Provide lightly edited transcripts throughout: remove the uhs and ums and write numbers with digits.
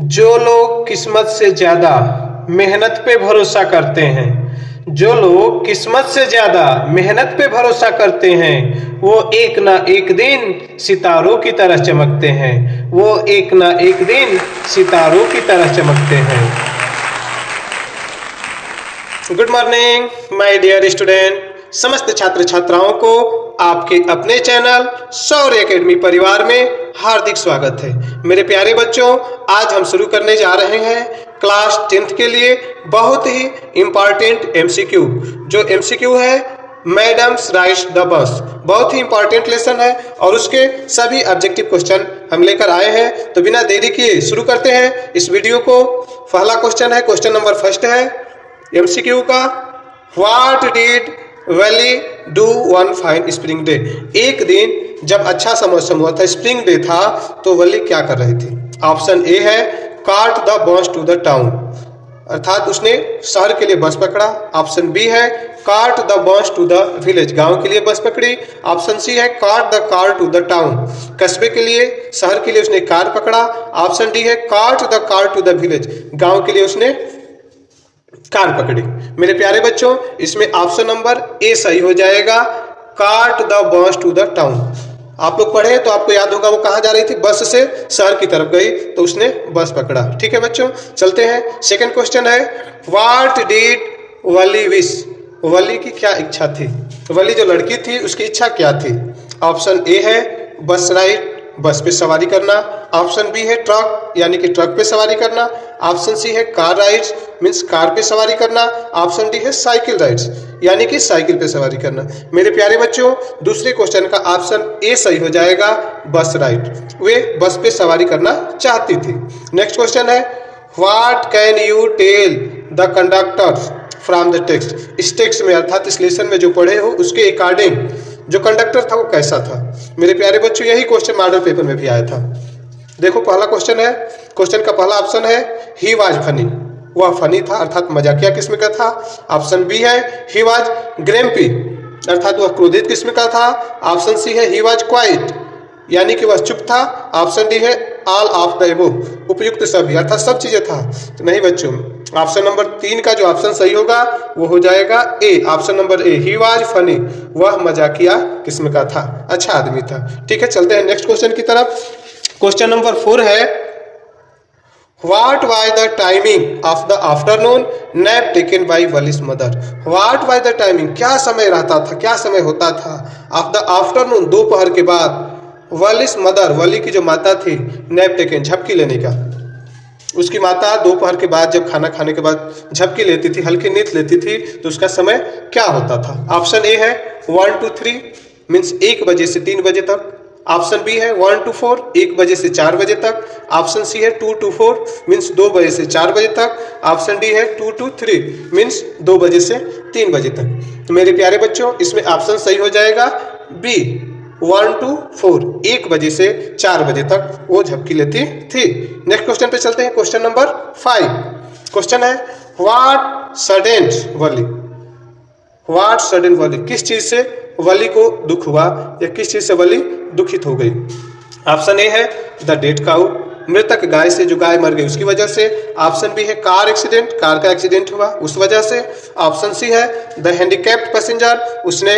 जो लोग किस्मत से ज्यादा मेहनत पे भरोसा करते हैं, जो लोग किस्मत से ज्यादा मेहनत पे भरोसा करते हैं, वो एक ना एक दिन सितारों की तरह चमकते हैं। वो एक ना एक दिन सितारों की तरह चमकते हैं। Good morning my dear student. समस्त छात्र छात्राओं को आपके अपने चैनल शौर्य एकेडमी परिवार में हार्दिक स्वागत है। मेरे प्यारे बच्चों, आज हम शुरू करने जा रहे हैं क्लास 10th के लिए बहुत ही इंपॉर्टेंट एमसीक्यू। जो एमसीक्यू है मैडम्स राइट्स द बस, बहुत ही इंपॉर्टेंट लेसन है और उसके सभी ऑब्जेक्टिव क्वेश्चन हम लेकर आए हैं। तो बिना देरी किए शुरू करते हैं इस वीडियो को। पहला क्वेश्चन है, क्वेश्चन नंबर फर्स्ट है एमसीक्यू का, what did valley do one fine spring day. एक दिन जब अच्छा सा मौसम हुआ था, स्प्रिंग डे था, तो वैली क्या कर रही थी? ऑप्शन ए है caught the bus to the town, अर्थात उसने शहर के लिए बस पकड़ा। ऑप्शन बी है caught the bus to the village, गांव के लिए बस पकड़ी। ऑप्शन सी है caught the car to the town, कस्बे के लिए शहर के लिए उसने कार पकड़ा। ऑप्शन डी है caught the car to the village, गांव के लिए उसने कार पकड़ी। मेरे प्यारे बच्चों, इसमें ऑप्शन नंबर ए सही हो जाएगा, caught the bus to the town. आप लोग पढ़े तो आपको याद होगा वो कहाँ जा रही थी, बस से शहर की तरफ गई तो उसने बस पकड़ा। ठीक है बच्चों, चलते हैं। सेकंड क्वेश्चन है, व्हाट डिड वली विश। वली की क्या इच्छा थी? वली जो लड़की थी उसकी इच्छा क्या थी? ऑप्शन ए है बस राइड, बस पे सवारी करना। ऑप्शन बी है ट्रक, यानी कि ट्रक पे सवारी करना। ऑप्शन सी है कार राइड्स, मीन्स कार पे सवारी करना। ऑप्शन डी है साइकिल राइड्स, यानी कि साइकिल पे सवारी करना। मेरे प्यारे बच्चों, दूसरे क्वेश्चन का ऑप्शन ए सही हो जाएगा, बस राइड, वे बस पे सवारी करना चाहती थी। नेक्स्ट क्वेश्चन है, what can you tell the conductors from the text. इस टेक्स्ट में अर्थात इस लेसन में जो पढ़े हो उसके अकॉर्डिंग जो कंडक्टर था वो कैसा था? मेरे प्यारे बच्चों, यही क्वेश्चन मॉडल पेपर में भी आया था। देखो पहला क्वेश्चन है, क्वेश्चन का पहला ऑप्शन है ही वाज फनी, वह फनी था अर्थात मजाकिया किस्म का था। ऑप्शन बी है ही वाज ग्रैम्पी, अर्थात वह क्रोधित किस्म का था। ऑप्शन सी है ही वाज क्वाइट, यानी कि वह चुप था। ऑप्शन डी है ऑल ऑफ द अबव, उपयुक्त सभी, अर्थात सब चीजें था। तो नहीं बच्चों, ऑप्शन नंबर 3 का जो ऑप्शन सही होगा वो हो जाएगा A, option number A, he was funny, वह मजाकिया किस्म का था, अच्छा आदमी था। ठीक है, चलते हैं नेक्स्ट क्वेश्चन की तरफ। क्वेश्चन नंबर 4 है, what was the timing of the afternoon nap taken by Wali's mother. What was the timing, क्या समय रहता था, क्या समय होता था ऑफ द आफ्टरनून, दोपहर के बाद, वलीज मदर, वली की जो माता थी, नैप टेकन, झपकी लेने का। उसकी माता दोपहर के बाद जब खाना खाने के बाद झपकी लेती थी, हल्की नींद लेती थी, तो उसका समय क्या होता था? ऑप्शन ए है 1 to 3, मीन्स 1 बजे से 3 बजे तक। ऑप्शन बी है 1 to 4, 1 बजे से 4 बजे तक। ऑप्शन सी है 2 to 4, मीन्स 2 बजे से 4 बजे तक। ऑप्शन डी है 2 to 3, मीन्स 2 बजे से 3 बजे तक। तो मेरे प्यारे बच्चों, इसमें ऑप्शन सही हो जाएगा बी, 1 to 4, 1 बजे से 4 बजे तक वो झपकी लेती थी। नेक्स्ट क्वेश्चन पे चलते हैं, क्वेश्चन नंबर 5। क्वेश्चन है, what sudden Wali. What sudden वली, किस चीज से वली को दुख हुआ या किस चीज से वली दुखित हो गई? ऑप्शन ए है द डेड काउ, मृतक गाय से, जो गाय मर गई उसकी वजह से। ऑप्शन बी है कार एक्सीडेंट, कार का एक्सीडेंट हुआ उस वजह से। ऑप्शन सी है द हैंडीकैप्ड पैसेंजर, उसने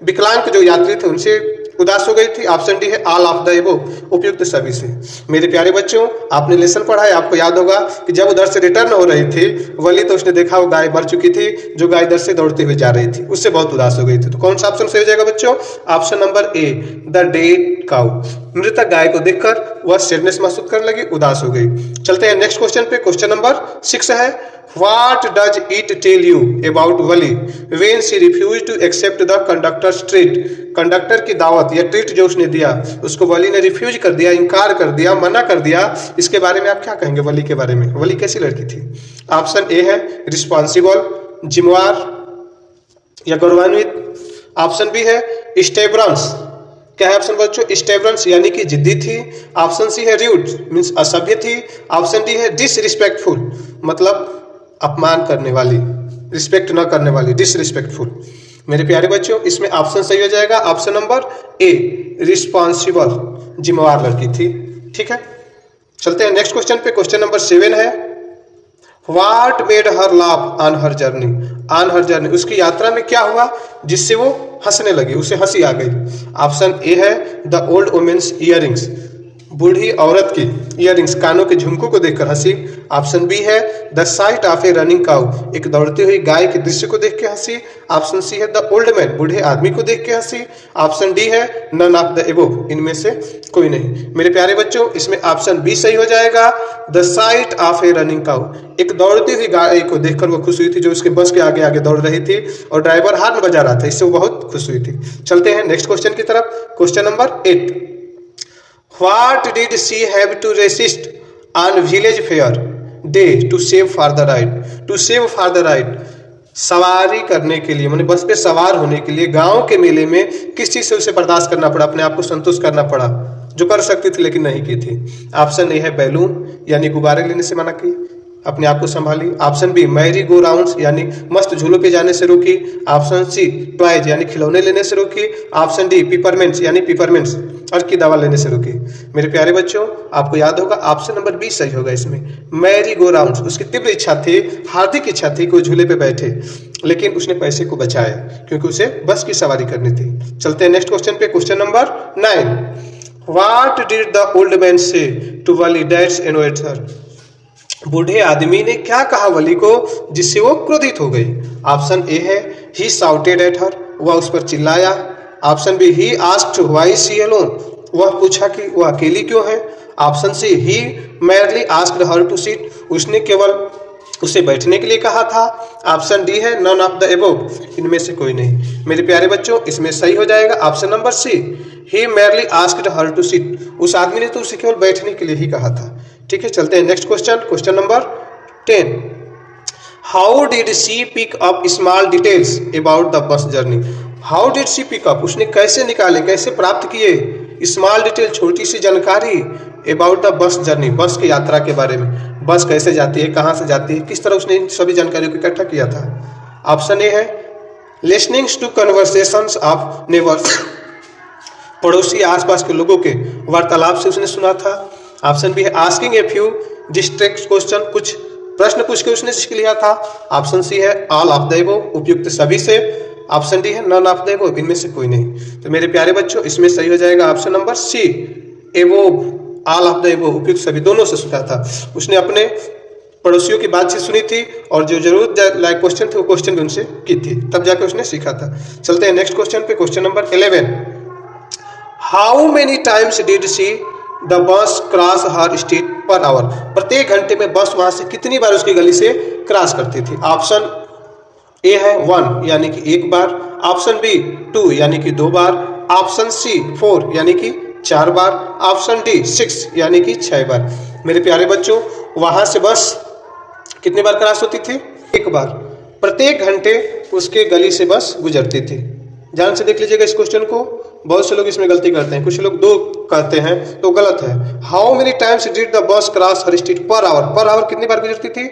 विकलांग जो यात्री थे उनसे उदास हो गई थी। ऑप्शन डी है ऑल ऑफ द अबव, उपयुक्त सभी से। मेरे प्यारे बच्चों, आपने लेसन पढ़ा है, आपको याद होगा कि जब उधर से रिटर्न हो रही थी वली, तो उसने देखा वो गाय मर चुकी थी, जो गाय इधर से दौड़ते हुए जा रही थी, उससे बहुत उदास हो गई थी। तो कौन सा ऑप्शन सही हो जाएगा बच्चों? Option number A, the dead cow, मृतक गाय को देखकर वह सैडनेस महसूस करने लगी, उदास हो गई। चलते हैं नेक्स्ट क्वेश्चन पे। क्वेश्चन नंबर 6 है, what does it tell you about Valli when she refuse to accept the conductor's treat. Conductor की दावत या ट्रीट जो उसने दिया, उसको वली ने रिफ्यूज कर दिया, इनकार कर दिया, मना कर दिया। इसके बारे में आप क्या कहेंगे वली के बारे में? वली कैसी लड़की थी? ऑप्शन ए है रिस्पॉन्सिबल, जिम्मेवार या गौरवान्वित। ऑप्शन बी है स्टेबरंस, क्या है ऑप्शन बच्चों? स्टेबरंस, यानी कि जिद्दी थी। ऑप्शन सी है रूड, मीन्स असभ्य थी। ऑप्शन डी है डिसरिस्पेक्टफुल, मतलब अपमान करने वाली, रिस्पेक्ट न करने वाली, डिसरिस्पेक्टफुल। मेरे प्यारे बच्चों, इसमें ऑप्शन सही हो जाएगा, ऑप्शन नंबर ए, रिस्पॉन्सिबल, जिम्मेवार लड़की थी। ठीक है, चलते हैं नेक्स्ट क्वेश्चन पे। क्वेश्चन नंबर 7 है, what made her laugh on her journey. On her journey, उसकी यात्रा में क्या हुआ जिससे वो हंसने लगी, उसे हंसी आ गई। ऑप्शन ए है द ओल्ड वुमेन्स इयररिंग्स, बूढ़ी औरत की इयररिंग्स कानों के झुमकों को देखकर हंसी। ऑप्शन बी है the site of A running cow, एक दौड़ती हुई गाय के दृश्य को देख के हंसी। ऑप्शन सी है द ओल्ड मैन, बूढ़े आदमी को देख के हंसी। ऑप्शन डी है नन ऑफ द एबोव, इनमें से कोई नहीं। मेरे प्यारे बच्चों, इसमें ऑप्शन बी सही हो जाएगा, the site of A running cow, एक दौड़ती हुई गाय को देखकर वो खुश हुई थी, जो उसके बस के आगे आगे दौड़ रही थी और ड्राइवर हार्न बजा रहा था, इससे वो बहुत खुश हुई थी। चलते हैं नेक्स्ट क्वेश्चन की तरफ। Question number 8, What did she have to resist on village fair day to save for the ride? To save for the ride, सवारी करने के लिए, माने बस पे सवार होने के लिए गांव के मेले में किस चीज से उसे बर्दाश्त करना पड़ा, अपने आप को संतुष्ट करना पड़ा, जो कर सकती थी लेकिन नहीं की थी। ऑप्शन ए है बैलून, यानी गुब्बारे लेने से मना की, अपने आप को संभाली। Option B merry go rounds, यानी मस्त झूलों पे जाने से रोकी। ऑप्शन सी टॉयज, यानी खिलौने लेने से रोकी। ऑप्शन डी पिपरमेंट्स, यानी पिपरमेंट्स अर्क की दवा लेने से रोकी। मेरे प्यारे बच्चों, आपको याद होगा ऑप्शन नंबर बी सही होगा इसमें, मैरी गो राउंड्स। उसकी तीव्र इच्छा थी, हार्दिक इच्छा थी कि वो झूले पे बैठे, लेकिन उसने पैसे को बचाया क्योंकि उसे बस की सवारी करनी थी। चलते हैं नेक्स्ट क्वेश्चन पे। Question number 9, what did the old man से टू वली दैट्स एनोयड हर, बूढ़े आदमी ने क्या कहा वली को जिससे वो क्रोधित हो गई। ऑप्शन ए है ही शाउटेड एट हर, वह उस पर चिल्लाया। Option B he asked why she alone, वह पूछा कि वह अकेली क्यों है। Option C he merely asked her to sit, उसने केवल उसे बैठने के लिए कहा था। ऑप्शन डी है नन ऑफ द एबोव, इनमें से कोई नहीं। मेरे प्यारे बच्चों, इसमें सही हो जाएगा option number C, he merely asked her to sit, उस आदमी ने तो उसे केवल बैठने के लिए ही कहा था। ठीक है, चलते हैं next question. Question number 10, how did she pick up small details about the bus journey. How did she pick up, उसने कैसे निकाले, कैसे प्राप्त किए स्मॉल डिटेल, छोटी सी जानकारी अबाउट द बस जर्नी, बस की यात्रा के बारे में, बस कैसे जाती है, कहाँ से जाती है, किस तरह उसने इन सभी जानकारियों को इकट्ठा किया था। ऑप्शन ए है listening to conversations of neighbours, पड़ोसी आसपास के लोगों के वार्तालाप से उसने सुना था। ऑप्शन बी है asking a few distract question, कुछ प्रश्न पूछ के उसने सीख लिया था। ऑप्शन सी है ऑल ऑफ द एबोव, उपयुक्त सभी से। ऑप्शन डी है नन ऑफ द एबोव, इनमें से कोई नहीं। तो मेरे प्यारे बच्चों, इसमें सही हो जाएगा option number C, above, all of the above, उपयुक्त सभी, दोनों से सुना था। उसने अपने पड़ोसियों की बातचीत सुनी थी और जो जरूरत लायक क्वेश्चन थे वो क्वेश्चन भी उनसे की थी, तब जाके उसने सीखा था। चलते हैं नेक्स्ट क्वेश्चन पे। Question number 11, how many times did she the bus cross her street per hour, प्रत्येक घंटे में बस वहां से कितनी बार उसकी गली से क्रॉस करती थी। ऑप्शन ए है 1, यानी कि एक बार। ऑप्शन बी 2, यानी कि 2 बार। ऑप्शन सी 4, यानी कि 4 बार। ऑप्शन डी 6, यानी कि 6 बार। मेरे प्यारे बच्चों, वहां से बस कितनी बार क्रॉस होती थी, एक बार। प्रत्येक घंटे उसके गली से बस गुजरती थी। ध्यान से देख लीजिएगा इस क्वेश्चन को, बहुत से लोग इसमें गलती करते हैं, कुछ लोग 2 कहते हैं तो गलत है। How many times did the bus cross her street per hour, per hour कितनी बार गुजरती थी,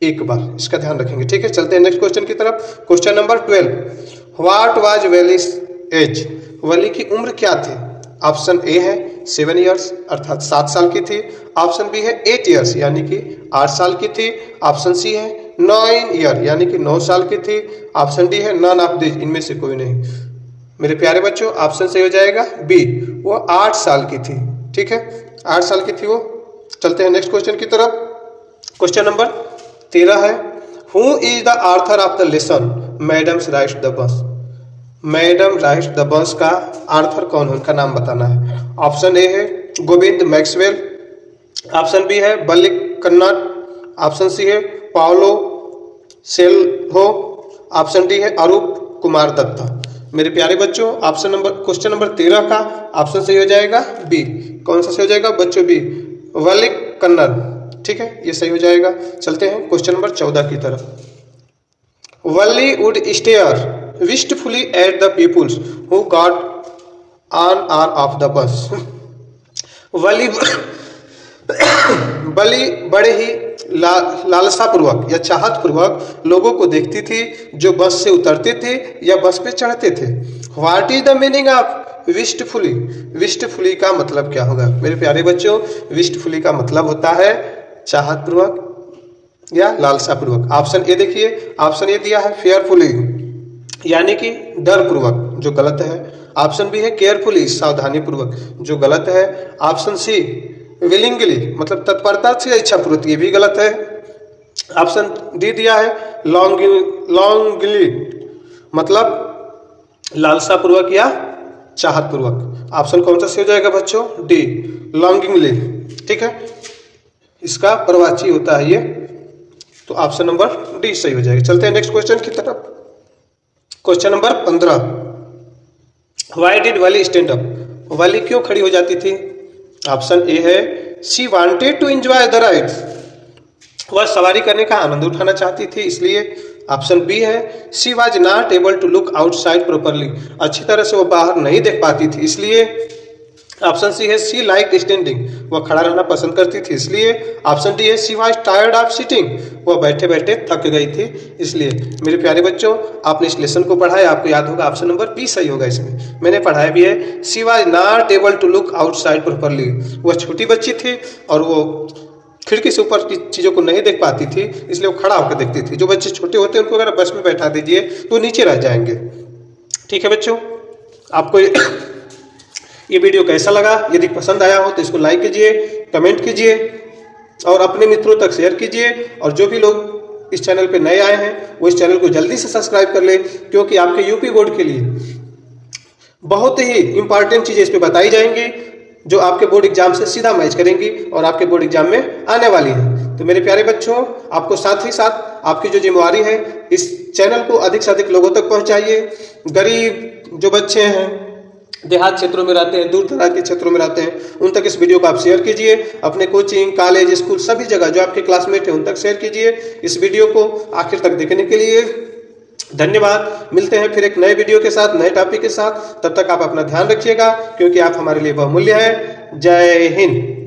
एक बार, इसका ध्यान रखेंगे। ठीक है, चलते हैं नेक्स्ट क्वेश्चन की तरफ। Question number 12, what was Wali's age, Wali की उम्र क्या थी। ऑप्शन ए है 7 ईयर्स, अर्थात 7 साल की थी। ऑप्शन बी है 8 ईयर्स, यानी कि 8 साल की थी। ऑप्शन सी है 9 ईयर, यानी कि 9 साल की थी। ऑप्शन डी है नन ऑफ दिस, इनमें से कोई नहीं। मेरे प्यारे बच्चों, ऑप्शन सही हो जाएगा बी, वो 8 साल की थी। ठीक है, 8 साल की थी वो। चलते हैं नेक्स्ट क्वेश्चन की तरफ। क्वेश्चन नंबर 13 है, who is the author of the lesson madams rights the bus. Madam rights the bus का ऑथर कौन है, उनका नाम बताना है। ऑप्शन ए है गोविंद मैक्सवेल। ऑप्शन बी है बल्लिक कन्नड। ऑप्शन सी है पाओलो सेल्हो। ऑप्शन डी है अरूप कुमार दत्ता। मेरे प्यारे बच्चों, ऑप्शन नंबर क्वेश्चन नंबर 13 का ऑप्शन सही हो जाएगा बी। कौन सा सही हो जाएगा बच्चों, बी, वलिक कन्नड़। ठीक है, ये सही हो जाएगा। चलते हैं क्वेश्चन नंबर 14 की तरफ। Wali would stare wistfully at the peoples who got on or off the bus. Wali बड़े ही लालसापूर्वक या चाहत पूर्वक लोगों को देखती थी जो बस से उतरते थे या बस पे चढ़ते थे। What is the meaning of wistfully. Wistfully का मतलब क्या होगा मेरे प्यारे बच्चों? विस्टफुली का मतलब होता है चाहतपूर्वक या लालसापूर्वक। ऑप्शन ए देखिए, ऑप्शन ए दिया है फेयरफुली यानी कि डर पूर्वक, जो गलत है। ऑप्शन बी है केयरफुली सावधानी पूर्वक, जो गलत है। ऑप्शन सी विलिंगली मतलब तत्परता से इच्छापूर्वक, ये भी गलत है। ऑप्शन डी दिया है लॉन्गली मतलब लालसापूर्वक या चाहतपूर्वक। ऑप्शन कौन सा सही हो जाएगा बच्चों? डी लॉन्गिंगली। ठीक है, इसका प्रवाची होता है ये, तो ऑप्शन नंबर डी सही हो जाएगा। चलते हैं नेक्स्ट क्वेश्चन की तरफ। Question number 15, why did Valli stand up? Valli क्यों खड़ी हो जाती थी? ऑप्शन ए है she wanted to enjoy the ride, वह सवारी करने का आनंद उठाना चाहती थी इसलिए। ऑप्शन बी है she was not able to look outside properly, अच्छी तरह से वो बाहर नहीं देख पाती थी इसलिए। ऑप्शन सी है शी लाइक स्टैंडिंग, वह खड़ा रहना पसंद करती थी इसलिए। ऑप्शन डी है she was tired of sitting, वह बैठे बैठे थक गई थी इसलिए। मेरे प्यारे बच्चों, आपने इस लेसन को पढ़ा है, आपको याद होगा ऑप्शन नंबर बी सही होगा इसमें। मैंने पढ़ाया भी है she was not able to look outside properly, वह छोटी बच्ची थी और वो खिड़की से ऊपर की चीज़ों को नहीं देख पाती थी इसलिए वो खड़ा होकर देखती थी। जो बच्चे छोटे होते हैं उनको अगर बस में बैठा दीजिए तो नीचे रह जाएंगे। ठीक है बच्चों, आपको ये वीडियो कैसा लगा? यदि पसंद आया हो तो इसको लाइक कीजिए, कमेंट कीजिए और अपने मित्रों तक शेयर कीजिए। और जो भी लोग इस चैनल पे नए आए हैं वो इस चैनल को जल्दी से सब्सक्राइब कर ले, क्योंकि आपके यूपी बोर्ड के लिए बहुत ही इंपॉर्टेंट चीज़ें इस पे बताई जाएंगी जो आपके बोर्ड एग्जाम से सीधा मैच करेंगी और आपके बोर्ड एग्जाम में आने वाली है। तो मेरे प्यारे बच्चों, आपको साथ ही साथ आपकी जो जिम्मेवारी है, इस चैनल को अधिक से अधिक लोगों तक पहुंचाइए। गरीब जो बच्चे हैं, देहात क्षेत्रों में रहते हैं, दूर दराज के क्षेत्रों में रहते हैं, उन तक इस वीडियो को आप शेयर कीजिए। अपने कोचिंग, कॉलेज, स्कूल सभी जगह जो आपके क्लासमेट हैं उन तक शेयर कीजिए। इस वीडियो को आखिर तक देखने के लिए धन्यवाद। मिलते हैं फिर एक नए वीडियो के साथ, नए टॉपिक के साथ। तब तक आप अपना ध्यान रखिएगा, क्योंकि आप हमारे लिए बहुमूल्य हैं। जय हिंद।